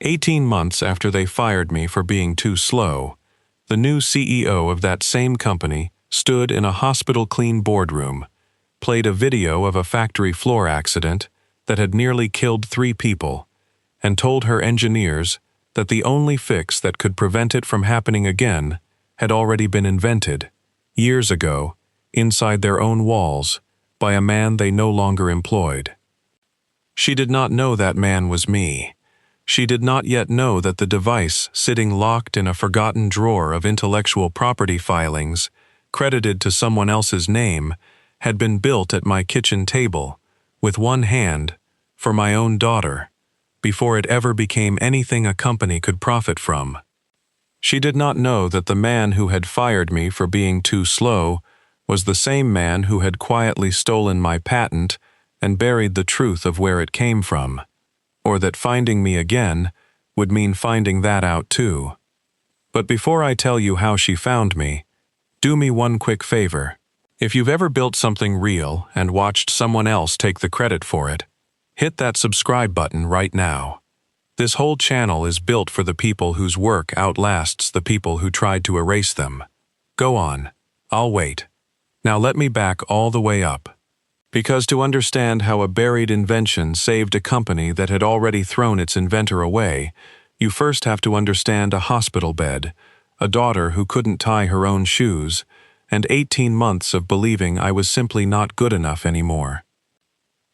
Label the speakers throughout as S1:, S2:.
S1: 18 months after they fired me for being too slow, the new CEO of that same company stood in a hospital-clean boardroom, played a video of a factory floor accident that had nearly killed 3 people, and told her engineers that the only fix that could prevent it from happening again had already been invented, years ago, inside their own walls, by a man they no longer employed. She did not know that man was me. She did not yet know that the device sitting locked in a forgotten drawer of intellectual property filings, credited to someone else's name, had been built at my kitchen table, with one hand, for my own daughter, before it ever became anything a company could profit from. She did not know that the man who had fired me for being too slow was the same man who had quietly stolen my patent and buried the truth of where it came from, or that finding me again would mean finding that out too. But before I tell you how she found me, do me one quick favor. If you've ever built something real and watched someone else take the credit for it, hit that subscribe button right now. This whole channel is built for the people whose work outlasts the people who tried to erase them. Go on. I'll wait. Now let me back all the way up. Because to understand how a buried invention saved a company that had already thrown its inventor away, you first have to understand a hospital bed, a daughter who couldn't tie her own shoes, and 18 months of believing I was simply not good enough anymore.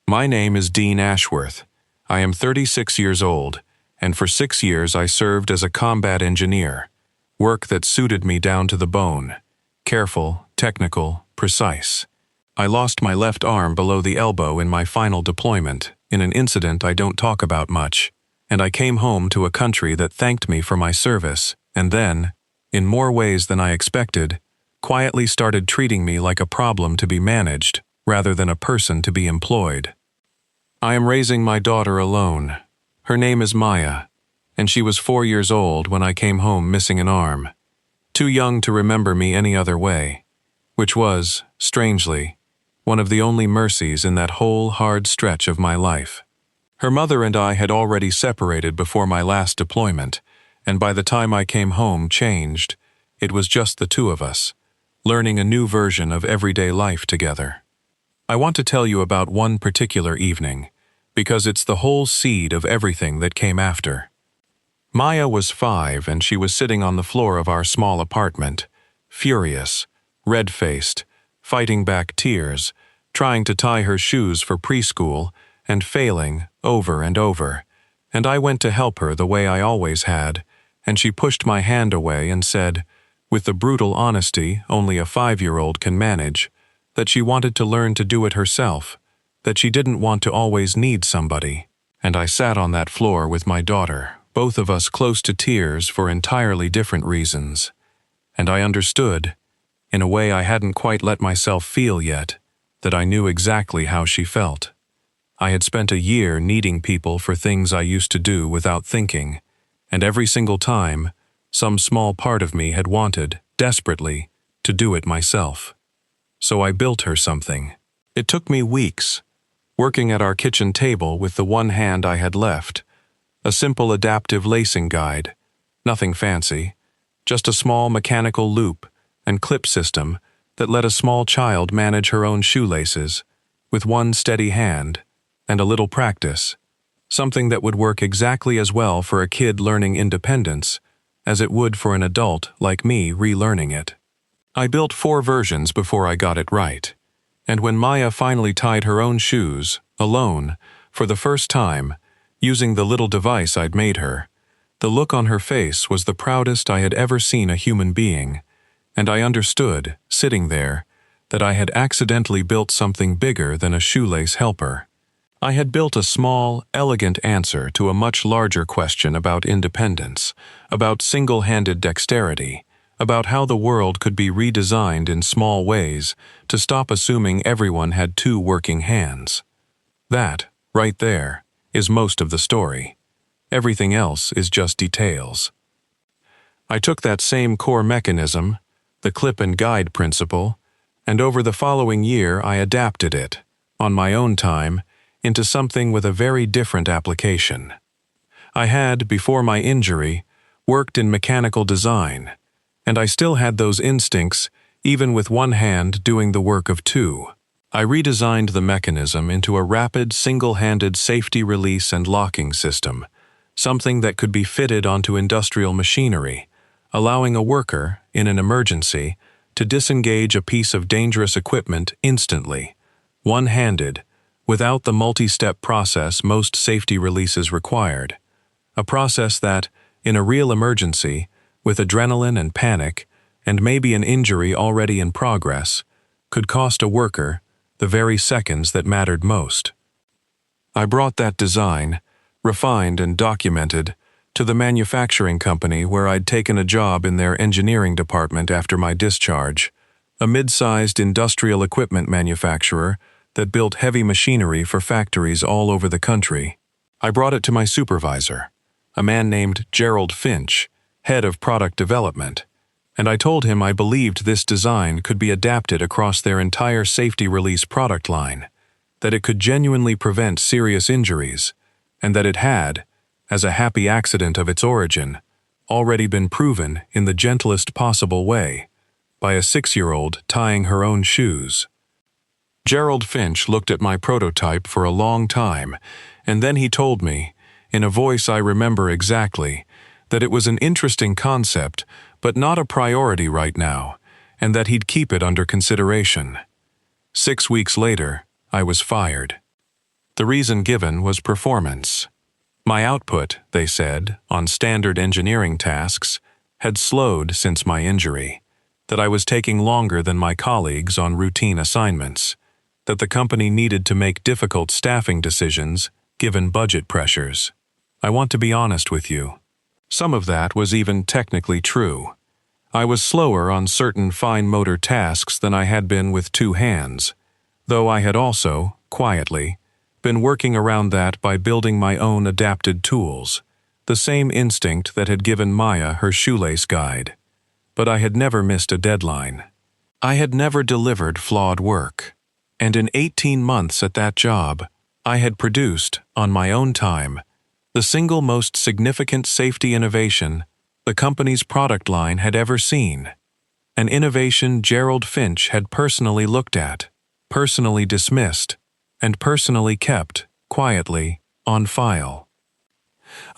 S1: My name is Dean Ashworth. I am 36 years old, and for 6 years I served as a combat engineer, work that suited me down to the bone, careful, technical, precise. I lost my left arm below the elbow in my final deployment, in an incident I don't talk about much, and I came home to a country that thanked me for my service, and then, in more ways than I expected, quietly started treating me like a problem to be managed, rather than a person to be employed. I am raising my daughter alone. Her name is Maya, and she was 4 years old when I came home missing an arm, too young to remember me any other way, which was, strangely, one of the only mercies in that whole hard stretch of my life. Her mother and I had already separated before my last deployment, and by the time I came home changed. It was just the two of us, learning a new version of everyday life together. I want to tell you about one particular evening, because it's the whole seed of everything that came after. Maya was 5 and she was sitting on the floor of our small apartment, furious, red-faced, fighting back tears, trying to tie her shoes for preschool, and failing over and over, and I went to help her the way I always had, and she pushed my hand away and said, with the brutal honesty only a 5-year-old can manage, that she wanted to learn to do it herself, that she didn't want to always need somebody. And I sat on that floor with my daughter, both of us close to tears for entirely different reasons. And I understood, in a way I hadn't quite let myself feel yet, that I knew exactly how she felt. I had spent a year needing people for things I used to do without thinking, and every single time, some small part of me had wanted, desperately, to do it myself. So I built her something. It took me weeks, working at our kitchen table with the one hand I had left, a simple adaptive lacing guide, nothing fancy, just a small mechanical loop and clip system that let a small child manage her own shoelaces, with one steady hand and a little practice, something that would work exactly as well for a kid learning independence as it would for an adult like me relearning it. I built 4 versions before I got it right, and when Maya finally tied her own shoes, alone, for the first time, using the little device I'd made her, the look on her face was the proudest I had ever seen a human being, and I understood, sitting there, that I had accidentally built something bigger than a shoelace helper. I had built a small, elegant answer to a much larger question about independence, about single-handed dexterity, about how the world could be redesigned in small ways to stop assuming everyone had 2 working hands. That, right there, is most of the story. Everything else is just details. I took that same core mechanism, the clip and guide principle, and over the following year I adapted it, on my own time, into something with a very different application. I had, before my injury, worked in mechanical design, and I still had those instincts, even with one hand doing the work of two. I redesigned the mechanism into a rapid, single-handed safety release and locking system, something that could be fitted onto industrial machinery, allowing a worker, in an emergency, to disengage a piece of dangerous equipment instantly, one-handed, without the multi-step process most safety releases required. A process that, in a real emergency, with adrenaline and panic, and maybe an injury already in progress, could cost a worker the very seconds that mattered most. I brought that design, refined and documented, to the manufacturing company where I'd taken a job in their engineering department after my discharge, a mid-sized industrial equipment manufacturer that built heavy machinery for factories all over the country. I brought it to my supervisor, a man named Gerald Finch, head of product development, and I told him I believed this design could be adapted across their entire safety release product line, that it could genuinely prevent serious injuries, and that it had, as a happy accident of its origin, already been proven in the gentlest possible way, by a 6-year-old tying her own shoes. Gerald Finch looked at my prototype for a long time, and then he told me, in a voice I remember exactly, that it was an interesting concept, but not a priority right now, and that he'd keep it under consideration. 6 weeks later, I was fired. The reason given was performance. My output, they said, on standard engineering tasks, had slowed since my injury, that I was taking longer than my colleagues on routine assignments, that the company needed to make difficult staffing decisions given budget pressures. I want to be honest with you. Some of that was even technically true. I was slower on certain fine motor tasks than I had been with 2 hands, though I had also, quietly, been working around that by building my own adapted tools, the same instinct that had given Maya her shoelace guide. But I had never missed a deadline. I had never delivered flawed work, and in 18 months at that job, I had produced, on my own time, the single most significant safety innovation the company's product line had ever seen, an innovation Gerald Finch had personally looked at, personally dismissed, and personally kept, quietly, on file.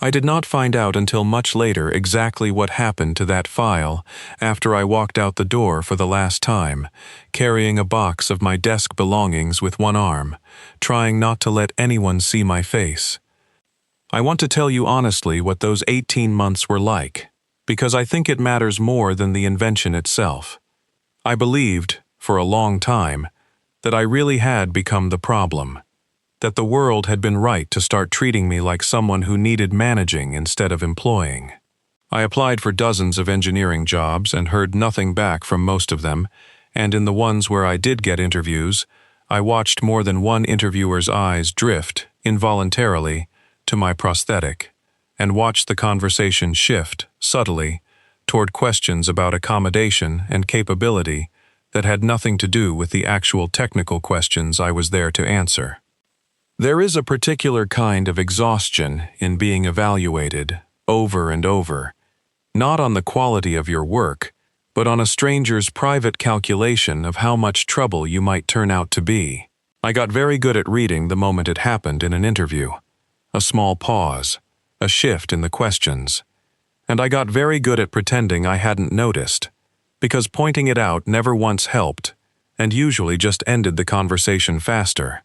S1: I did not find out until much later exactly what happened to that file after I walked out the door for the last time, carrying a box of my desk belongings with one arm, trying not to let anyone see my face. I want to tell you honestly what those 18 months were like, because I think it matters more than the invention itself. I believed, for a long time, that I really had become the problem, that the world had been right to start treating me like someone who needed managing instead of employing. I applied for dozens of engineering jobs and heard nothing back from most of them, and in the ones where I did get interviews, I watched more than one interviewer's eyes drift, involuntarily, to my prosthetic, and watched the conversation shift, subtly, toward questions about accommodation and capability that had nothing to do with the actual technical questions I was there to answer. There is a particular kind of exhaustion in being evaluated, over and over, not on the quality of your work, but on a stranger's private calculation of how much trouble you might turn out to be. I got very good at reading the moment it happened in an interview. A small pause, a shift in the questions. And I got very good at pretending I hadn't noticed, because pointing it out never once helped, and usually just ended the conversation faster.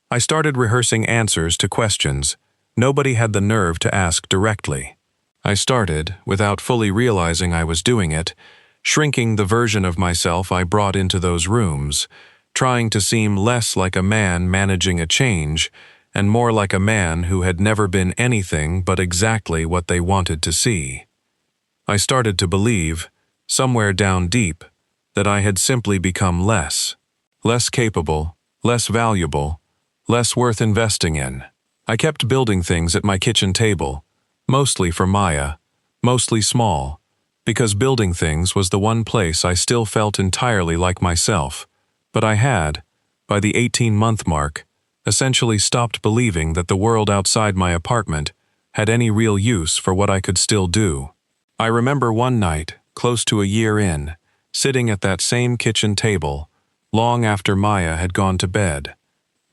S1: I started rehearsing answers to questions nobody had the nerve to ask directly. I started, without fully realizing I was doing it, shrinking the version of myself I brought into those rooms, trying to seem less like a man managing a change and more like a man who had never been anything but exactly what they wanted to see. I started to believe, somewhere down deep, that I had simply become less capable, less valuable, less worth investing in. I kept building things at my kitchen table, mostly for Maya, mostly small, because building things was the one place I still felt entirely like myself, but I had, by the 18-month mark, essentially stopped believing that the world outside my apartment had any real use for what I could still do. I remember one night, close to a year in, sitting at that same kitchen table, long after Maya had gone to bed,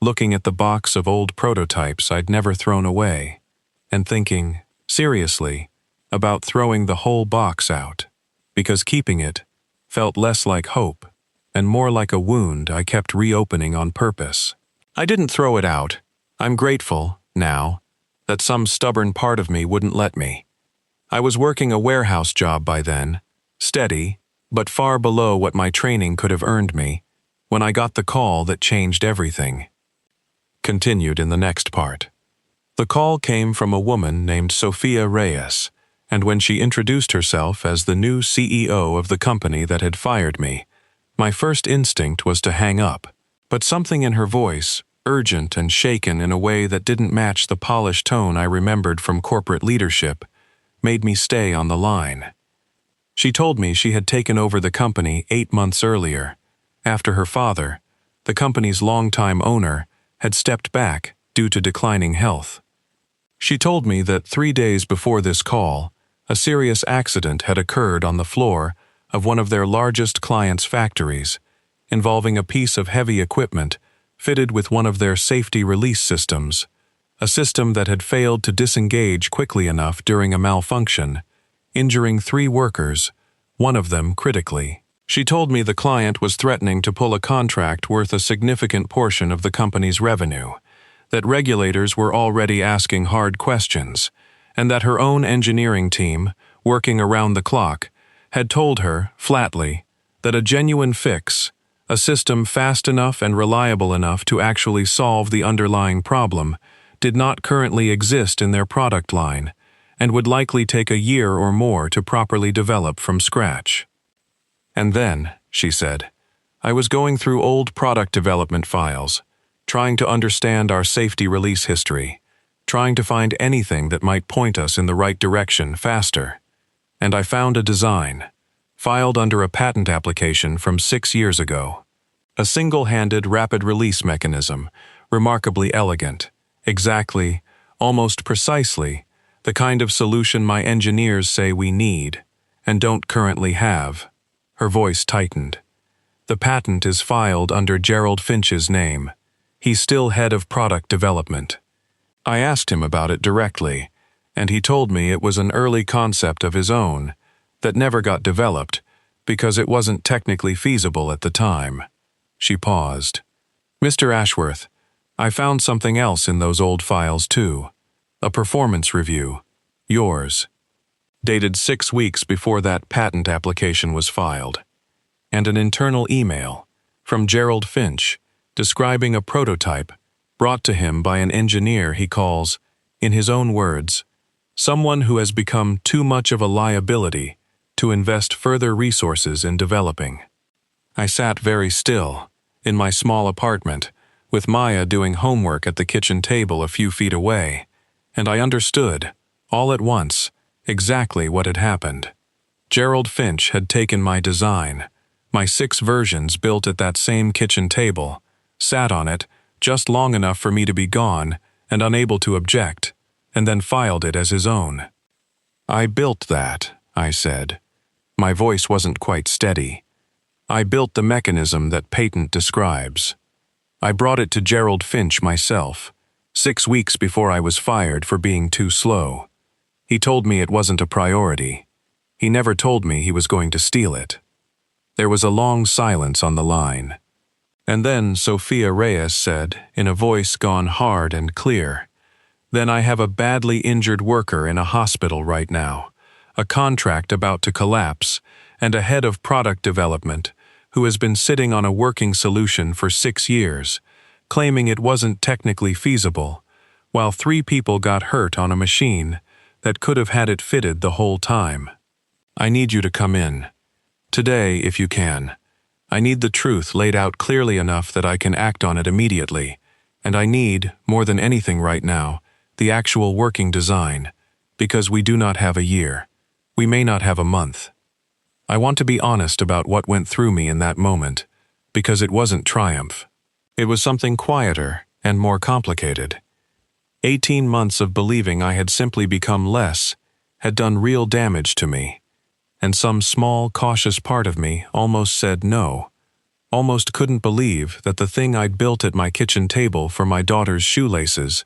S1: looking at the box of old prototypes I'd never thrown away, and thinking, seriously, about throwing the whole box out, because keeping it felt less like hope and more like a wound I kept reopening on purpose. I didn't throw it out. I'm grateful, now, that some stubborn part of me wouldn't let me. I was working a warehouse job by then, steady, but far below what my training could have earned me, when I got the call that changed everything. Continued in the next part. The call came from a woman named Sophia Reyes, and when she introduced herself as the new CEO of the company that had fired me, my first instinct was to hang up, but something in her voice, urgent and shaken in a way that didn't match the polished tone I remembered from corporate leadership, made me stay on the line. She told me she had taken over the company 8 months earlier, after her father, the company's longtime owner, had stepped back due to declining health. She told me that 3 days before this call, a serious accident had occurred on the floor of one of their largest clients' factories, involving a piece of heavy equipment fitted with one of their safety release systems, a system that had failed to disengage quickly enough during a malfunction, injuring 3 workers, one of them critically. She told me the client was threatening to pull a contract worth a significant portion of the company's revenue, that regulators were already asking hard questions, and that her own engineering team, working around the clock, had told her, flatly, that a genuine fix, a system fast enough and reliable enough to actually solve the underlying problem, did not currently exist in their product line, and would likely take a year or more to properly develop from scratch. And then, she said, I was going through old product development files, trying to understand our safety release history, trying to find anything that might point us in the right direction faster. And I found a design, filed under a patent application from 6 years ago. A single-handed rapid release mechanism, remarkably elegant, exactly, almost precisely, the kind of solution my engineers say we need, and don't currently have. Her voice tightened. The patent is filed under Gerald Finch's name. He's still head of product development. I asked him about it directly, and he told me it was an early concept of his own that never got developed because it wasn't technically feasible at the time. She paused. Mr. Ashworth, I found something else in those old files too. A performance review. Yours. Dated 6 weeks before that patent application was filed. And an internal email from Gerald Finch describing a prototype brought to him by an engineer he calls, in his own words, someone who has become too much of a liability to invest further resources in developing. I sat very still, in my small apartment, with Maya doing homework at the kitchen table a few feet away, and I understood, all at once, exactly what had happened. Gerald Finch had taken my design, my 6 versions built at that same kitchen table, sat on it just long enough for me to be gone and unable to object, and then filed it as his own. I built that, I said. My voice wasn't quite steady. I built the mechanism that patent describes. I brought it to Gerald Finch myself, 6 weeks before I was fired for being too slow. He told me it wasn't a priority. He never told me he was going to steal it. There was a long silence on the line. And then Sophia Reyes said, in a voice gone hard and clear, Then I have a badly injured worker in a hospital right now, a contract about to collapse, and a head of product development who has been sitting on a working solution for 6 years, claiming it wasn't technically feasible, while 3 people got hurt on a machine that could have had it fitted the whole time. I need you to come in. Today, if you can. I need the truth laid out clearly enough that I can act on it immediately, and I need, more than anything right now, the actual working design, because we do not have a year. We may not have a month. I want to be honest about what went through me in that moment, because it wasn't triumph. It was something quieter and more complicated. 18 months of believing I had simply become less had done real damage to me, and some small, cautious part of me almost said no, almost couldn't believe that the thing I'd built at my kitchen table for my daughter's shoelaces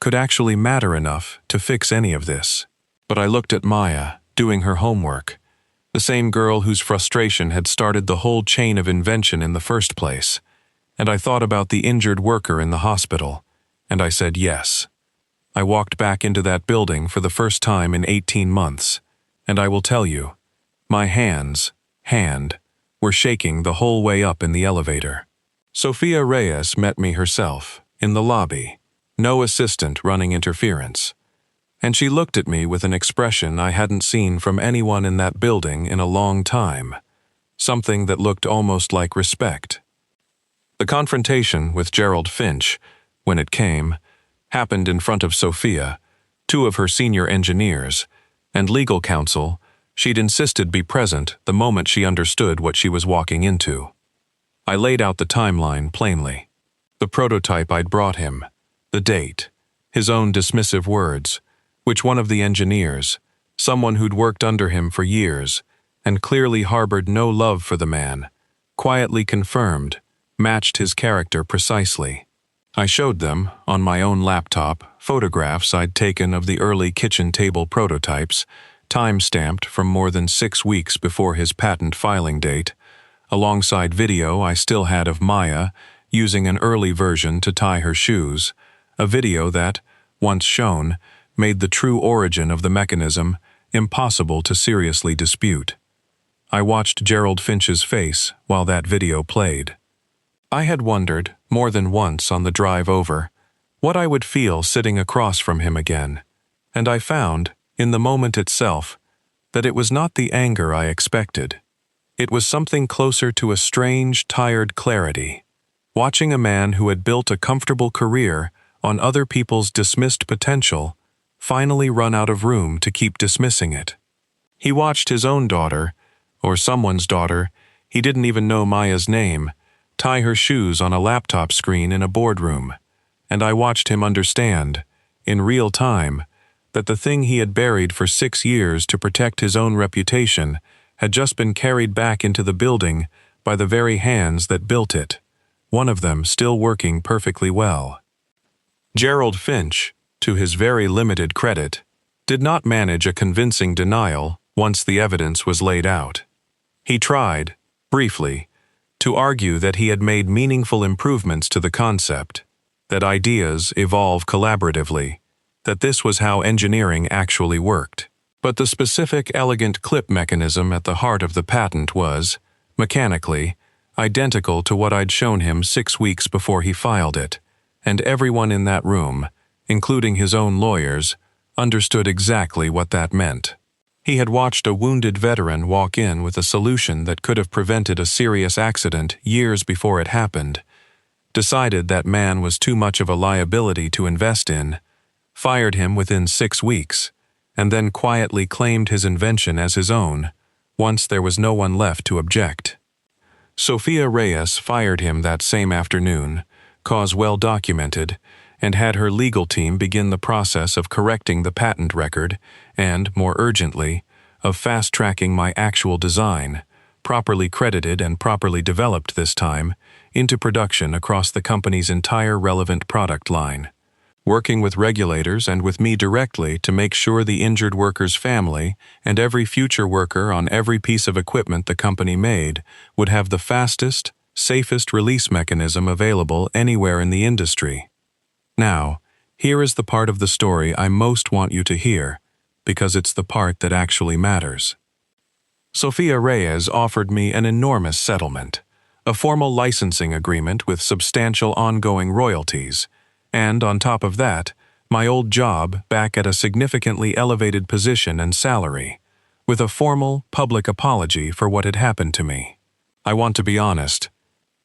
S1: could actually matter enough to fix any of this. But I looked at Maya, doing her homework, the same girl whose frustration had started the whole chain of invention in the first place, and I thought about the injured worker in the hospital, and I said yes. I walked back into that building for the first time in 18 months, and I will tell you, my hand, were shaking the whole way up in the elevator. Sophia Reyes met me herself, in the lobby, no assistant running interference, and she looked at me with an expression I hadn't seen from anyone in that building in a long time, something that looked almost like respect. The confrontation with Gerald Finch, when it came, happened in front of Sophia, two of her senior engineers, and legal counsel she'd insisted be present the moment she understood what she was walking into. I laid out the timeline plainly. The prototype I'd brought him, the date, his own dismissive words, which one of the engineers, someone who'd worked under him for years and clearly harbored no love for the man, quietly confirmed, matched his character precisely. I showed them, on my own laptop, photographs I'd taken of the early kitchen table prototypes, time-stamped from more than 6 weeks before his patent filing date, alongside video I still had of Maya using an early version to tie her shoes, a video that, once shown, made the true origin of the mechanism impossible to seriously dispute. I watched Gerald Finch's face while that video played. I had wondered, more than once on the drive over, what I would feel sitting across from him again, and I found, in the moment itself, that it was not the anger I expected. It was something closer to a strange, tired clarity, watching a man who had built a comfortable career on other people's dismissed potential finally run out of room to keep dismissing it. He watched his own daughter, or someone's daughter, he didn't even know Maya's name, tie her shoes on a laptop screen in a boardroom, and I watched him understand, in real time, that the thing he had buried for 6 years to protect his own reputation had just been carried back into the building by the very hands that built it, one of them still working perfectly well. Gerald Finch, to his very limited credit, did not manage a convincing denial once the evidence was laid out. He tried, briefly, to argue that he had made meaningful improvements to the concept, that ideas evolve collaboratively, that this was how engineering actually worked. But the specific elegant clip mechanism at the heart of the patent was, mechanically, identical to what I'd shown him 6 weeks before he filed it, and everyone in that room, including his own lawyers, understood exactly what that meant. He had watched a wounded veteran walk in with a solution that could have prevented a serious accident years before it happened, decided that man was too much of a liability to invest in, fired him within 6 weeks, and then quietly claimed his invention as his own, once there was no one left to object. Sophia Reyes fired him that same afternoon, cause well documented, and had her legal team begin the process of correcting the patent record and, more urgently, of fast-tracking my actual design, properly credited and properly developed this time, into production across the company's entire relevant product line, working with regulators and with me directly to make sure the injured worker's family and every future worker on every piece of equipment the company made would have the fastest, safest release mechanism available anywhere in the industry. Now, here is the part of the story I most want you to hear, because it's the part that actually matters. Sophia Reyes offered me an enormous settlement, a formal licensing agreement with substantial ongoing royalties, and on top of that, my old job back at a significantly elevated position and salary, with a formal, public apology for what had happened to me. I want to be honest.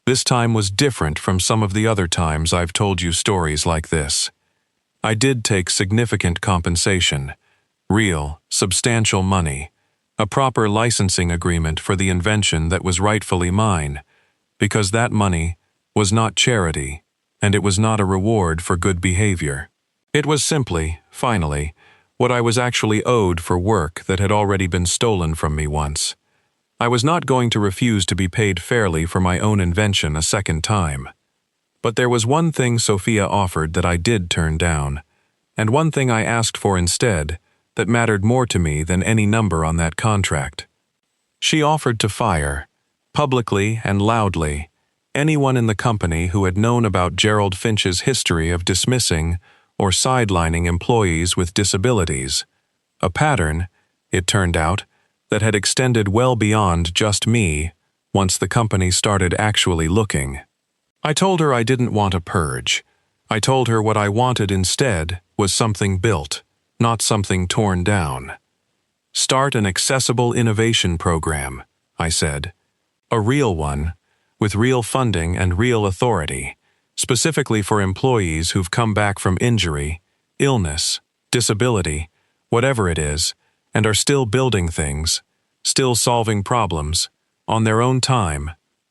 S1: This time was different from some of the other times I've told you stories like this. I did take significant compensation, real, substantial money, a proper licensing agreement for the invention that was rightfully mine, because that money was not charity, and it was not a reward for good behavior. It was simply, finally, what I was actually owed for work that had already been stolen from me once. I was not going to refuse to be paid fairly for my own invention a second time. But there was one thing Sophia offered that I did turn down, and one thing I asked for instead that mattered more to me than any number on that contract. She offered to fire, publicly and loudly, anyone in the company who had known about Gerald Finch's history of dismissing or sidelining employees with disabilities, a pattern, it turned out, that had extended well beyond just me once the company started actually looking. I told her I didn't want a purge. I told her what I wanted instead was something built, not something torn down. Start an accessible innovation program, I said. A real one, with real funding and real authority, specifically for employees who've come back from injury, illness, disability, whatever it is, and are still building things, still solving problems, on their own time,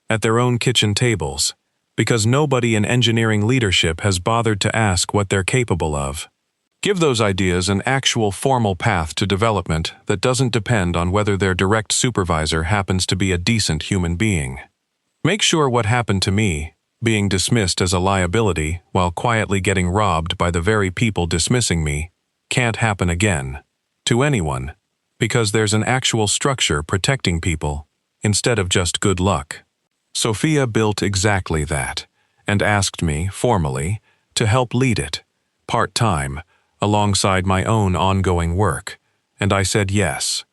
S1: at their own kitchen tables, because nobody in engineering leadership has bothered to ask what they're capable of. Give those ideas an actual formal path to development that doesn't depend on whether their direct supervisor happens to be a decent human being. Make sure what happened to me, being dismissed as a liability while quietly getting robbed by the very people dismissing me, can't happen again, to anyone, because there's an actual structure protecting people instead of just good luck. Sophia built exactly that, and asked me, formally, to help lead it, part-time, alongside my own ongoing work, and I said yes.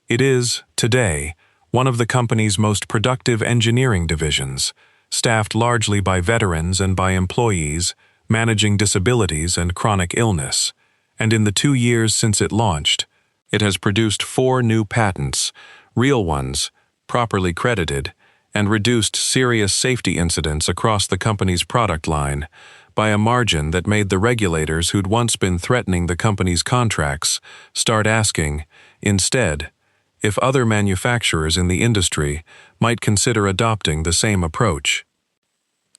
S1: It is, today, one of the company's most productive engineering divisions, staffed largely by veterans and by employees managing disabilities and chronic illness, and in the 2 years since it launched, it has produced 4 new patents, real ones, properly credited, and reduced serious safety incidents across the company's product line by a margin that made the regulators who'd once been threatening the company's contracts start asking, instead, if other manufacturers in the industry might consider adopting the same approach.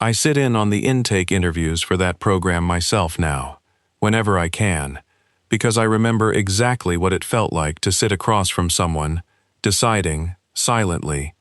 S1: I sit in on the intake interviews for that program myself now, whenever I can, because I remember exactly what it felt like to sit across from someone, deciding, silently,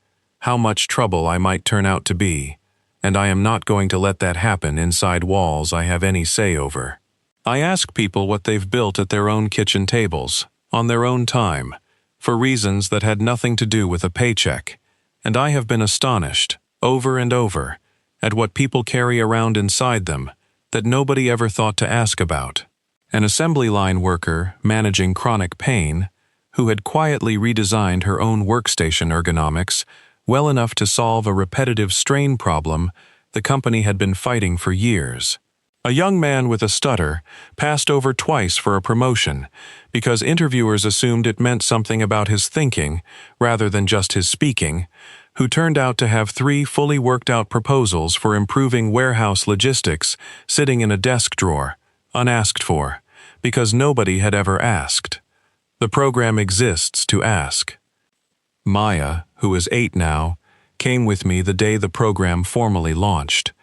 S1: how much trouble I might turn out to be, and I am not going to let that happen inside walls I have any say over. I ask people what they've built at their own kitchen tables, on their own time, for reasons that had nothing to do with a paycheck, and I have been astonished, over and over, at what people carry around inside them that nobody ever thought to ask about. An assembly line worker managing chronic pain, who had quietly redesigned her own workstation ergonomics well enough to solve a repetitive strain problem the company had been fighting for years. A young man with a stutter passed over twice for a promotion because interviewers assumed it meant something about his thinking rather than just his speaking, who turned out to have 3 fully worked-out proposals for improving warehouse logistics sitting in a desk drawer, unasked for, because nobody had ever asked. The program exists to ask. Maya, who is 8 now, came with me the day the program formally launched,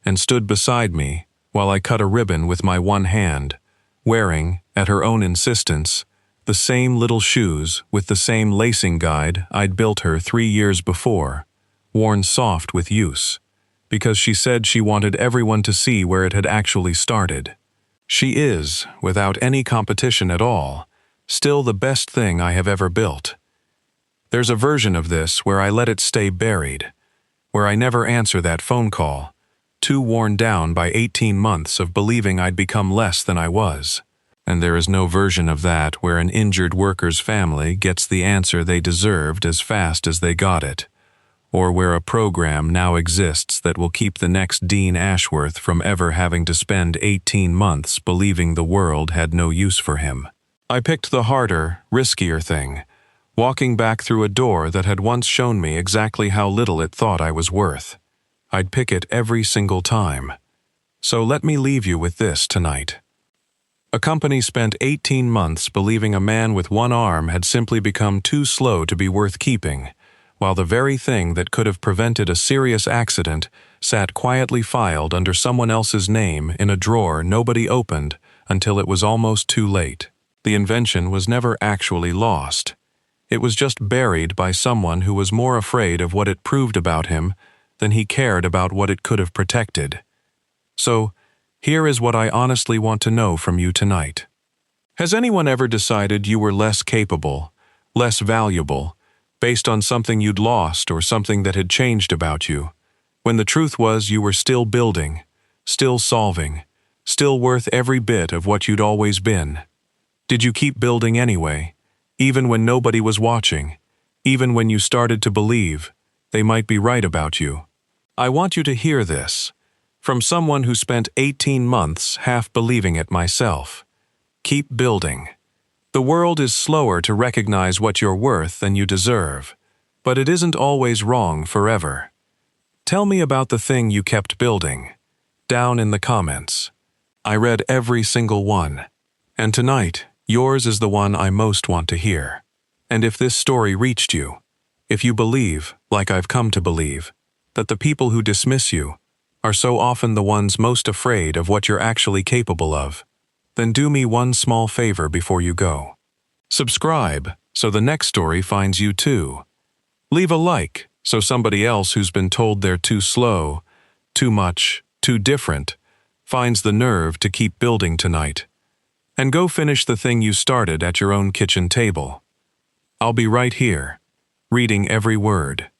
S1: and stood beside me while I cut a ribbon with my one hand, wearing, at her own insistence, the same little shoes with the same lacing guide I'd built her 3 years before, worn soft with use, because she said she wanted everyone to see where it had actually started. She is, without any competition at all, still the best thing I have ever built. There's a version of this where I let it stay buried, where I never answer that phone call, too worn down by 18 months of believing I'd become less than I was. And there is no version of that where an injured worker's family gets the answer they deserved as fast as they got it, or where a program now exists that will keep the next Dean Ashworth from ever having to spend 18 months believing the world had no use for him. I picked the harder, riskier thing, walking back through a door that had once shown me exactly how little it thought I was worth. I'd pick it every single time. So let me leave you with this tonight. A company spent 18 months believing a man with one arm had simply become too slow to be worth keeping, while the very thing that could have prevented a serious accident sat quietly filed under someone else's name in a drawer nobody opened until it was almost too late. The invention was never actually lost. It was just buried by someone who was more afraid of what it proved about him than he cared about what it could have protected. So, here is what I honestly want to know from you tonight. Has anyone ever decided you were less capable, less valuable, based on something you'd lost or something that had changed about you, when the truth was you were still building, still solving, still worth every bit of what you'd always been? Did you keep building anyway, even when nobody was watching, even when you started to believe they might be right about you? I want you to hear this, from someone who spent 18 months half believing it myself. Keep building. The world is slower to recognize what you're worth than you deserve, but it isn't always wrong forever. Tell me about the thing you kept building. Down in the comments. I read every single one. And tonight, yours is the one I most want to hear. And if this story reached you, if you believe, like I've come to believe, that the people who dismiss you are so often the ones most afraid of what you're actually capable of, then do me one small favor before you go. Subscribe so the next story finds you too. Leave a like so somebody else who's been told they're too slow, too much, too different, finds the nerve to keep building tonight. And go finish the thing you started at your own kitchen table. I'll be right here, reading every word.